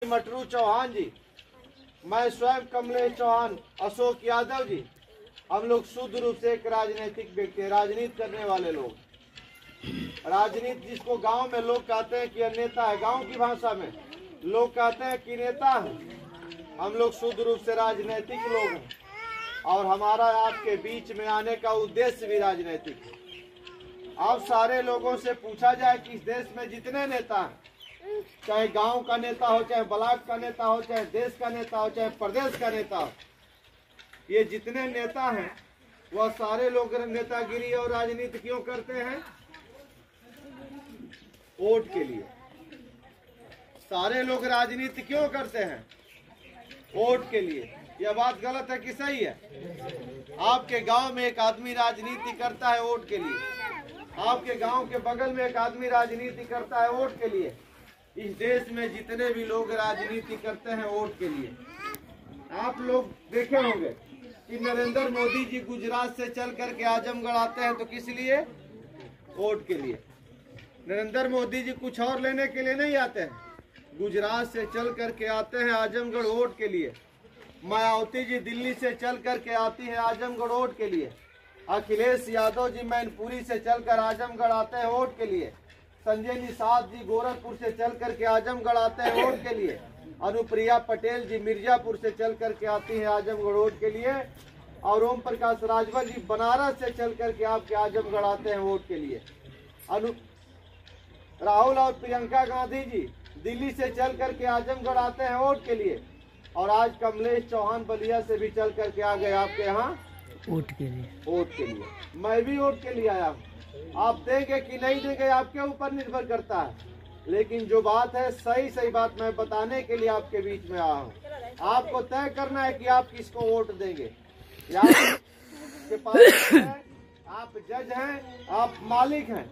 मटरू चौहान जी, मैं स्वयं कमलेश चौहान, अशोक यादव जी, हम लोग शुद्ध रूप से एक राजनीतिक व्यक्ति, राजनीति करने वाले लोग। राजनीति जिसको गांव में लोग कहते हैं कि नेता है, गांव की भाषा में लोग कहते हैं कि नेता है। हम लोग शुद्ध रूप से राजनीतिक लोग हैं और हमारा आपके बीच में आने का उद्देश्य भी राजनीतिक है। आप सारे लोगों से पूछा जाए कि इस देश में जितने नेता हैं, चाहे गांव का नेता हो, चाहे ब्लॉक का नेता हो, चाहे देश का नेता हो, चाहे प्रदेश का नेता हो, ये जितने नेता हैं वह सारे लोग नेतागिरी और राजनीति क्यों करते हैं? वोट के लिए। सारे लोग राजनीति क्यों करते हैं? वोट के लिए। यह बात गलत है कि सही है? आपके गांव में एक आदमी राजनीति करता है वोट के लिए, आपके गांव के बगल में एक आदमी राजनीति करता है वोट के लिए। इस देश में जितने भी लोग राजनीति करते हैं वोट के लिए। आप लोग देखे होंगे कि नरेंद्र मोदी जी गुजरात से चल करके आजमगढ़ आते हैं तो किस लिए? वोट के लिए। नरेंद्र मोदी जी कुछ और लेने के लिए नहीं आते हैं, गुजरात से चल करके आते हैं आजमगढ़ वोट के लिए। मायावती जी दिल्ली से चल करके आती है आजमगढ़ वोट के लिए। अखिलेश यादव जी मैनपुरी से चलकर आजमगढ़ आते हैं वोट के लिए। संजय निषाद जी गोरखपुर से चल करके आजमगढ़ आते हैं वोट के लिए। अनुप्रिया पटेल जी मिर्जापुर से चल करके आती है आजमगढ़ वोट के लिए। और ओम प्रकाश राजभर जी बनारस से चल करके आपके आजमगढ़ आते हैं वोट के लिए। राहुल और प्रियंका गांधी जी दिल्ली से चल करके आजमगढ़ आते हैं वोट के लिए। और आज कमलेश चौहान बलिया से भी चल करके आ गए आपके यहाँ वोट के लिए। वोट के लिए। मैं भी वोट के लिए आया हूँ। आप देंगे कि नहीं देंगे आपके ऊपर निर्भर करता है, लेकिन जो बात है सही सही बात मैं बताने के लिए आपके बीच में आया हूँ। आपको तय करना है कि आप किसको वोट देंगे। आपके पास है, आप जज हैं, आप मालिक हैं,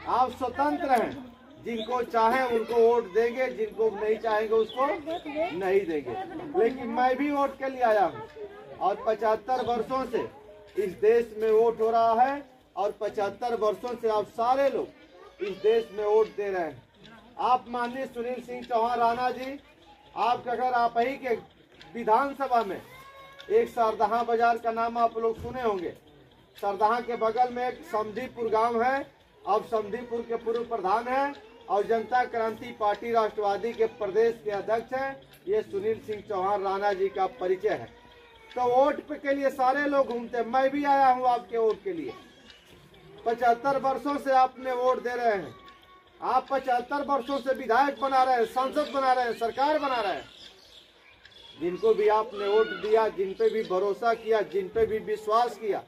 आप स्वतंत्र हैं। जिनको चाहे उनको वोट देंगे, जिनको नहीं चाहेंगे उसको नहीं देंगे। लेकिन मैं भी वोट के लिए आया हूँ और 75 वर्षों से इस देश में वोट हो रहा है और 75 वर्षों से आप सारे लोग इस देश में वोट दे रहे हैं। आप माननीय सुनील सिंह चौहान राणा जी, आप अगर आप ही के विधानसभा में एक सरदहा बाजार का नाम आप लोग सुने होंगे। सरदहा के बगल में एक समधीपुर गांव है। अब समधीपुर के पूर्व प्रधान है और जनता क्रांति पार्टी राष्ट्रवादी के प्रदेश के अध्यक्ष हैं। ये सुनील सिंह चौहान राणा जी का परिचय है। तो वोट के लिए सारे लोग घूमते, मैं भी आया हूँ आपके वोट के लिए। 75 वर्षों से आपने वोट दे रहे हैं। आप 75 वर्षों से विधायक बना रहे हैं, सांसद बना रहे हैं, सरकार बना रहे हैं। जिनको भी आपने वोट दिया, जिन पे भी भरोसा किया, जिन पे भी विश्वास किया,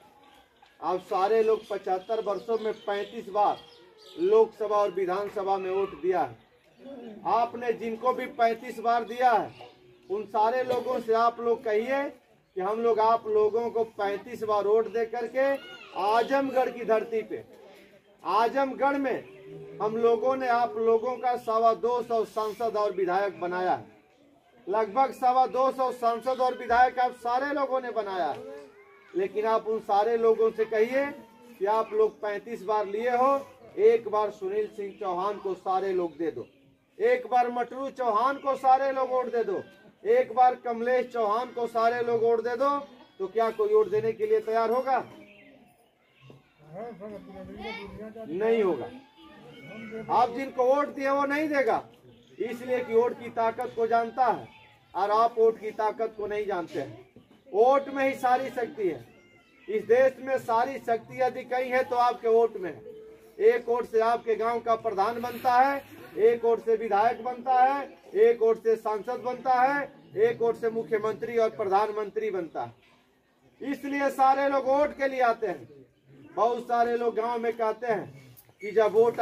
आप सारे लोग 75 वर्षों में 35 बार लोकसभा और विधानसभा में वोट दिया है। आपने जिनको भी 35 बार दिया है, उन सारे लोगों से आप लोग कहिए कि हम लोग आप लोगों को 35 बार वोट दे करके आजमगढ़ की धरती पे, आजमगढ़ में हम लोगों ने आप लोगों का 225 सांसद और विधायक बनाया है। लगभग 225 सांसद और विधायक आप सारे लोगों ने बनाया है। लेकिन आप उन सारे लोगों से कहिए कि आप लोग 35 बार लिए हो, एक बार सुनील सिंह चौहान को सारे लोग दे दो, एक बार मटरू चौहान को सारे लोग वोट दे दो, एक बार कमलेश चौहान को सारे लोग वोट दे दो, तो क्या कोई वोट देने के लिए तैयार होगा? नहीं होगा। आप जिनको वोट दिए वो नहीं देगा, इसलिए कि वोट की ताकत को जानता है और आप वोट की ताकत को नहीं जानते हैं। वोट में ही सारी शक्ति है। इस देश में सारी शक्ति यदि कहीं है तो आपके वोट में है। एक वोट से आपके गांव का प्रधान बनता है, एक वोट से विधायक बनता है, एक वोट से सांसद बनता है, एक वोट से मुख्यमंत्री और प्रधानमंत्री बनता है। इसलिए सारे लोग वोट के लिए आते हैं। बहुत सारे लोग गांव में कहते हैं कि जब वोट